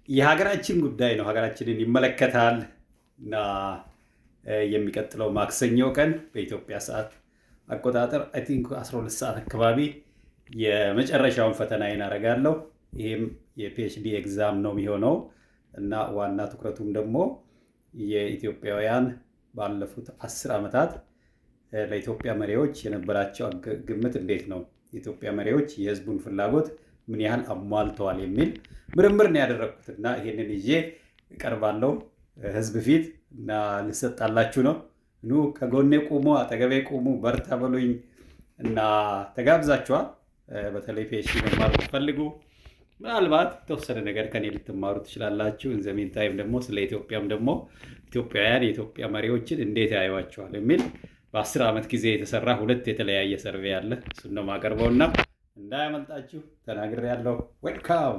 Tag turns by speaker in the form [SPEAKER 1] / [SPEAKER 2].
[SPEAKER 1] የሀገራችን ጉዳይ ነው። ሀገራችንን ይመለከታል እና የሚቀጥለው ማክሰኞ ቀን በኢትዮጵያ ሰዓት አቆጣጠር አይ ቲንክ 12 ሰዓት አካባቢ የመጨረሻውን ፈተናዬን አደርጋለሁ። ይህም የፒኤችዲ ኤግዛም ነው የሚሆነው እና ዋና ትኩረቱም ደግሞ የኢትዮጵያውያን ባለፉት 10 ዓመታት ለኢትዮጵያ መሪዎች የነበራቸው ግምት እንዴት ነው፣ የኢትዮጵያ መሪዎች የህዝቡን ፍላጎት ምን ያህል አሟልተዋል የሚል ምርምር ነው ያደረኩት እና ይሄንን ይዤ እቀርባለሁ ህዝብ ፊት እና ልሰጣላችሁ ነው። ኑ ከጎኔ ቁሙ፣ አጠገቤ ቁሙ፣ በርታ በሉኝ እና ተጋብዛችኋል። በተለይ ፒኤችዲ መማር ትፈልጉ ምናልባት የተወሰነ ነገር ከኔ ልትማሩ ትችላላችሁ። ኢንዘሚን ታይም ደግሞ ስለ ኢትዮጵያም ደግሞ ኢትዮጵያውያን የኢትዮጵያ መሪዎችን እንዴት ያዩዋቸዋል የሚል በ10 ዓመት ጊዜ የተሰራ 2 የተለያየ ሰርቬይ አለ። እሱን ነው የማቀርበውና እንዳያመልጣችሁ ተናግሬያለሁ። ዌልካም